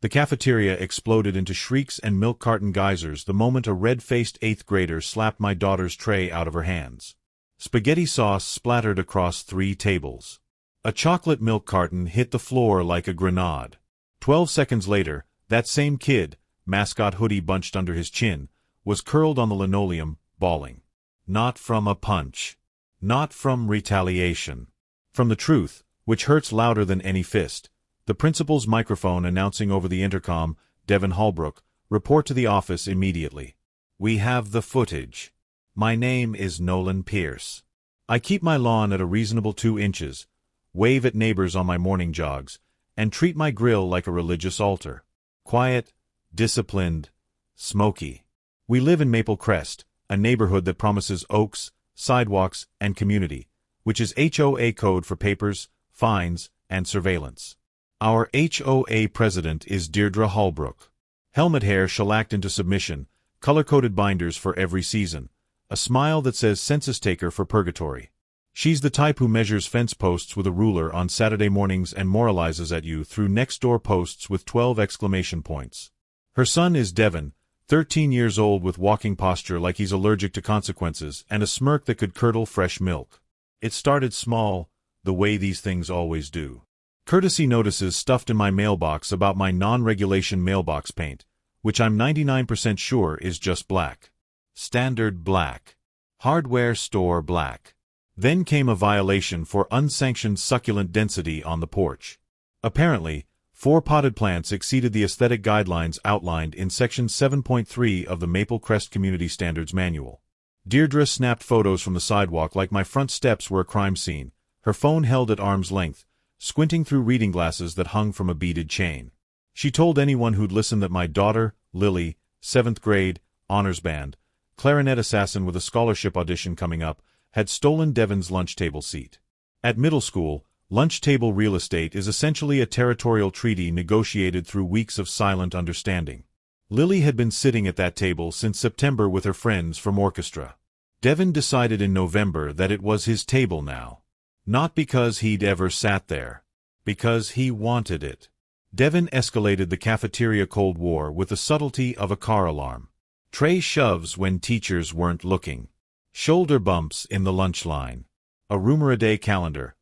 The cafeteria exploded into shrieks and milk carton geysers the moment a red-faced 8th grader slapped my daughter's tray out of her hands. Spaghetti sauce splattered across 3 tables. A chocolate milk carton hit the floor like a grenade. 12 seconds later, that same kid, mascot hoodie bunched under his chin, was curled on the linoleum, bawling. Not from a punch. Not from retaliation. From the truth, which hurts louder than any fist. The principal's microphone announcing over the intercom, "Devin Holbrook, report to the office immediately. We have the footage. My name is Nolan Pierce. I keep my lawn at a reasonable 2 inches, wave at neighbors on my morning jogs, and treat my grill like a religious altar. Quiet, disciplined, smoky. We live in Maple Crest, a neighborhood that promises oaks, sidewalks, and community, which is HOA code for papers, fines, and surveillance. Our HOA president is Deirdre Holbrook. Helmet hair shellacked into submission, color-coded binders for every season, a smile that says census taker for purgatory. She's the type who measures fence posts with a ruler on Saturday mornings and moralizes at you through next-door posts with 12 exclamation points. Her son is Devin, 13 years old with walking posture like he's allergic to consequences and a smirk that could curdle fresh milk. It started small, the way these things always do. Courtesy notices stuffed in my mailbox about my non-regulation mailbox paint, which I'm 99% sure is just black. Standard black. Hardware store black. Then came a violation for unsanctioned succulent density on the porch. Apparently, 4 potted plants exceeded the aesthetic guidelines outlined in Section 7.3 of the Maple Crest Community Standards Manual. Deirdre snapped photos from the sidewalk like my front steps were a crime scene, her phone held at arm's length, squinting through reading glasses that hung from a beaded chain. She told anyone who'd listen that my daughter, Lily, 7th grade, honors band, clarinet assassin with a scholarship audition coming up, had stolen Devin's lunch table seat. At middle school, lunch table real estate is essentially a territorial treaty negotiated through weeks of silent understanding. Lily had been sitting at that table since September with her friends from orchestra. Devin decided in November that it was his table now. Not because he'd ever sat there. Because he wanted it. Devin escalated the cafeteria Cold War with the subtlety of a car alarm. Tray shoves when teachers weren't looking. Shoulder bumps in the lunch line. A rumor-a-day calendar.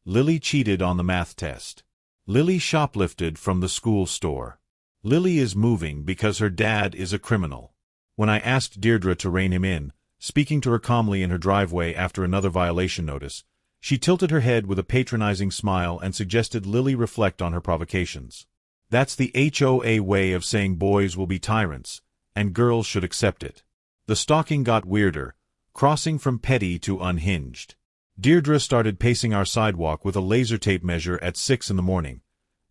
Lily cheated on the math test. Lily shoplifted from the school store. Lily is moving because her dad is a criminal. When I asked Deirdre to rein him in, speaking to her calmly in her driveway after another violation notice, she tilted her head with a patronizing smile and suggested Lily reflect on her provocations. That's the HOA way of saying boys will be tyrants, and girls should accept it. The stalking got weirder, crossing from petty to unhinged. Deirdre started pacing our sidewalk with a laser tape measure at 6 in the morning,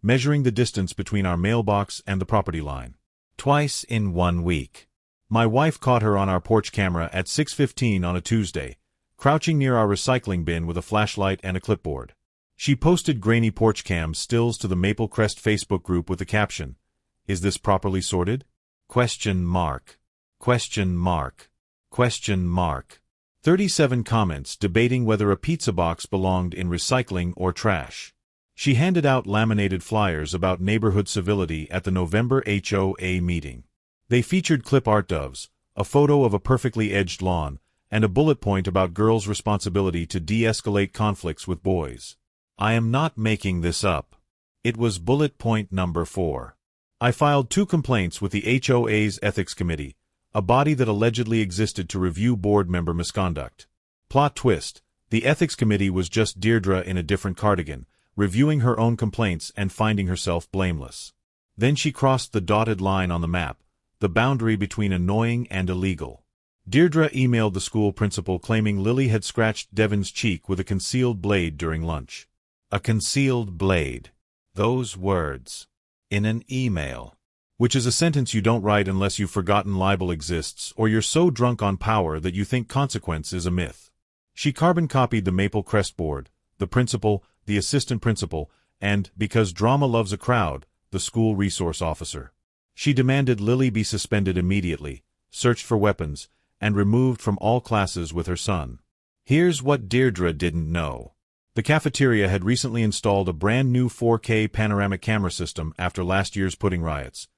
measuring the distance between our mailbox and the property line. Twice in 1 week. My wife caught her on our porch camera at 6:15 on a Tuesday, crouching near our recycling bin with a flashlight and a clipboard. She posted grainy porch cam stills to the Maple Crest Facebook group with the caption, "Is this properly sorted? Question mark. Question mark. Question mark." 37 comments debating whether a pizza box belonged in recycling or trash. She handed out laminated flyers about neighborhood civility at the November HOA meeting. They featured clip art doves, a photo of a perfectly edged lawn, and a bullet point about girls' responsibility to de-escalate conflicts with boys. I am not making this up. It was bullet point number 4. I filed 2 complaints with the HOA's Ethics Committee, a body that allegedly existed to review board member misconduct. Plot twist, the Ethics Committee was just Deirdre in a different cardigan, reviewing her own complaints and finding herself blameless. Then she crossed the dotted line on the map, the boundary between annoying and illegal. Deirdre emailed the school principal claiming Lily had scratched Devin's cheek with a concealed blade during lunch. A concealed blade. Those words. In an email. Which is a sentence you don't write unless you've forgotten libel exists or you're so drunk on power that you think consequence is a myth. She carbon copied the Maple Crest board, the principal, the assistant principal, and, because drama loves a crowd, the school resource officer. She demanded Lily be suspended immediately, searched for weapons, and removed from all classes with her son. Here's what Deirdre didn't know. The cafeteria had recently installed a brand new 4K panoramic camera system after last year's pudding riots.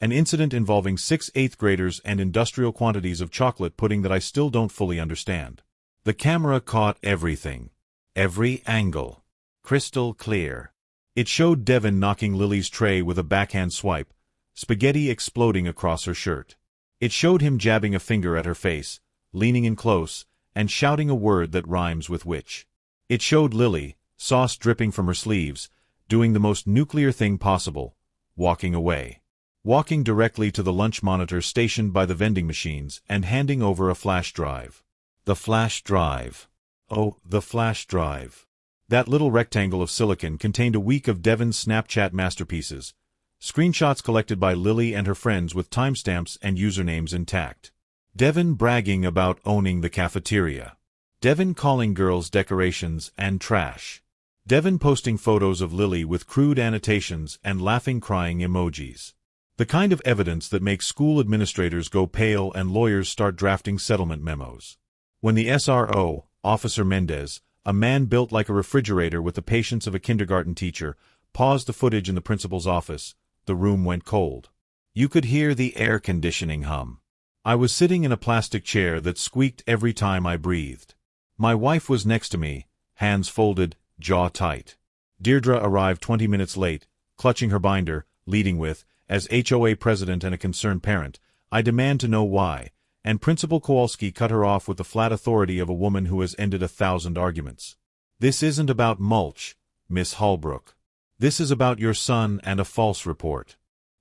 An incident involving 6 8th graders and industrial quantities of chocolate pudding that I still don't fully understand. The camera caught everything. Every angle. Crystal clear. It showed Devin knocking Lily's tray with a backhand swipe, spaghetti exploding across her shirt. It showed him jabbing a finger at her face, leaning in close, and shouting a word that rhymes with witch. It showed Lily, sauce dripping from her sleeves, doing the most nuclear thing possible, walking away. Walking directly to the lunch monitor stationed by the vending machines and handing over a flash drive. The flash drive. Oh, the flash drive. That little rectangle of silicon contained a week of Devin's Snapchat masterpieces, screenshots collected by Lily and her friends with timestamps and usernames intact. Devin bragging about owning the cafeteria. Devin calling girls decorations and trash. Devin posting photos of Lily with crude annotations and laughing crying emojis. The kind of evidence that makes school administrators go pale and lawyers start drafting settlement memos. When the SRO, Officer Mendez, a man built like a refrigerator with the patience of a kindergarten teacher, paused the footage in the principal's office, the room went cold. You could hear the air conditioning hum. I was sitting in a plastic chair that squeaked every time I breathed. My wife was next to me, hands folded, jaw tight. Deirdre arrived 20 minutes late, clutching her binder, leading with, "As HOA president and a concerned parent, I demand to know why," and Principal Kowalski cut her off with the flat authority of a woman who has ended 1,000 arguments. "This isn't about mulch, Miss Holbrook. This is about your son and a false report."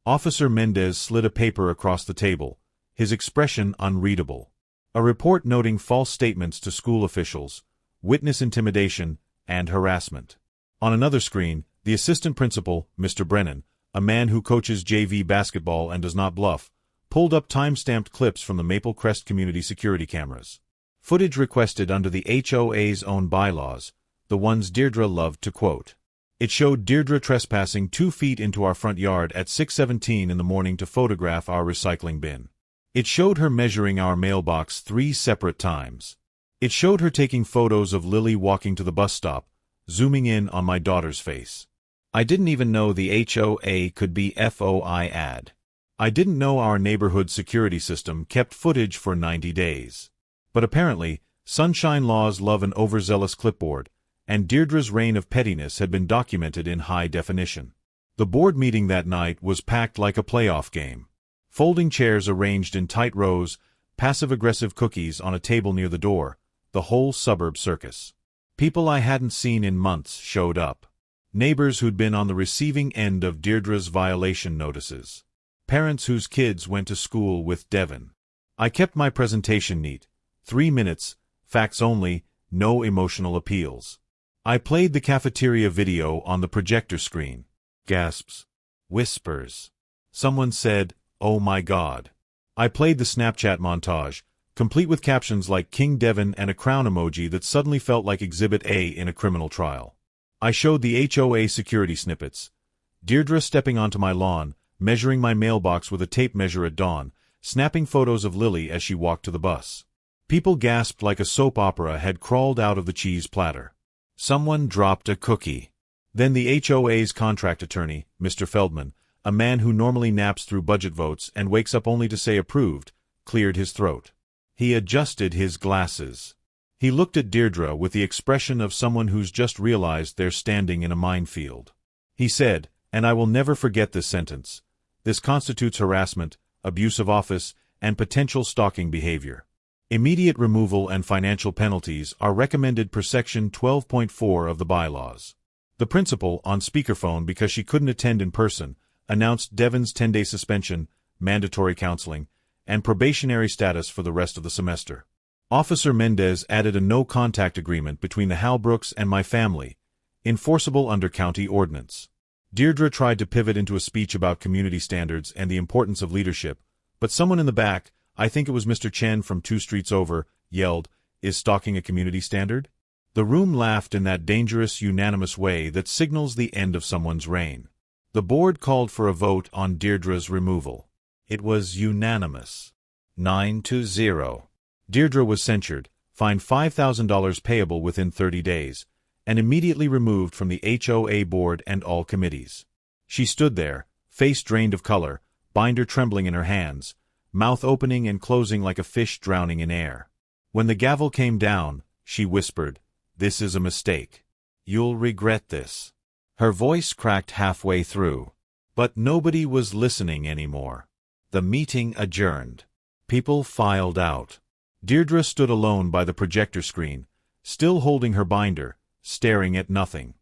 Officer Mendez slid a paper across the table, his expression unreadable. A report noting false statements to school officials, witness intimidation, and harassment. On another screen, the assistant principal, Mr. Brennan, a man who coaches JV basketball and does not bluff, pulled up time-stamped clips from the Maple Crest community security cameras. Footage requested under the HOA's own bylaws, the ones Deirdre loved to quote. It showed Deirdre trespassing 2 feet into our front yard at 6:17 in the morning to photograph our recycling bin. It showed her measuring our mailbox 3 separate times. It showed her taking photos of Lily walking to the bus stop, zooming in on my daughter's face. I didn't even know the HOA could be FOI-ad. I didn't know our neighborhood security system kept footage for 90 days. But apparently, sunshine laws love an overzealous clipboard, and Deirdre's reign of pettiness had been documented in high definition. The board meeting that night was packed like a playoff game. Folding chairs arranged in tight rows, passive-aggressive cookies on a table near the door, the whole suburb circus. People I hadn't seen in months showed up. Neighbors who'd been on the receiving end of Deirdre's violation notices. Parents whose kids went to school with Devin. I kept my presentation neat. 3 minutes, facts only, no emotional appeals. I played the cafeteria video on the projector screen. Gasps. Whispers. Someone said, "Oh my God." I played the Snapchat montage, complete with captions like King Devin and a crown emoji that suddenly felt like Exhibit A in a criminal trial. I showed the HOA security snippets. Deirdre stepping onto my lawn, measuring my mailbox with a tape measure at dawn, snapping photos of Lily as she walked to the bus. People gasped like a soap opera had crawled out of the cheese platter. Someone dropped a cookie. Then the HOA's contract attorney, Mr. Feldman, a man who normally naps through budget votes and wakes up only to say approved, cleared his throat. He adjusted his glasses. He looked at Deirdre with the expression of someone who's just realized they're standing in a minefield. He said, and I will never forget this sentence, "This constitutes harassment, abuse of office, and potential stalking behavior. Immediate removal and financial penalties are recommended per Section 12.4 of the bylaws." The principal, on speakerphone because she couldn't attend in person, announced Devin's 10-day suspension, mandatory counseling, and probationary status for the rest of the semester. Officer Mendez added a no-contact agreement between the Halbrooks and my family, enforceable under county ordinance. Deirdre tried to pivot into a speech about community standards and the importance of leadership, but someone in the back, I think it was Mr. Chen from 2 streets over, yelled, "Is stalking a community standard?" The room laughed in that dangerous, unanimous way that signals the end of someone's reign. The board called for a vote on Deirdre's removal. It was unanimous. 9-0. Deirdre was censured, fined $5,000 payable within 30 days, and immediately removed from the HOA board and all committees. She stood there, face drained of color, binder trembling in her hands, mouth opening and closing like a fish drowning in air. When the gavel came down, she whispered, "This is a mistake. You'll regret this." Her voice cracked halfway through. But nobody was listening anymore. The meeting adjourned. People filed out. Deirdre stood alone by the projector screen, still holding her binder, staring at nothing.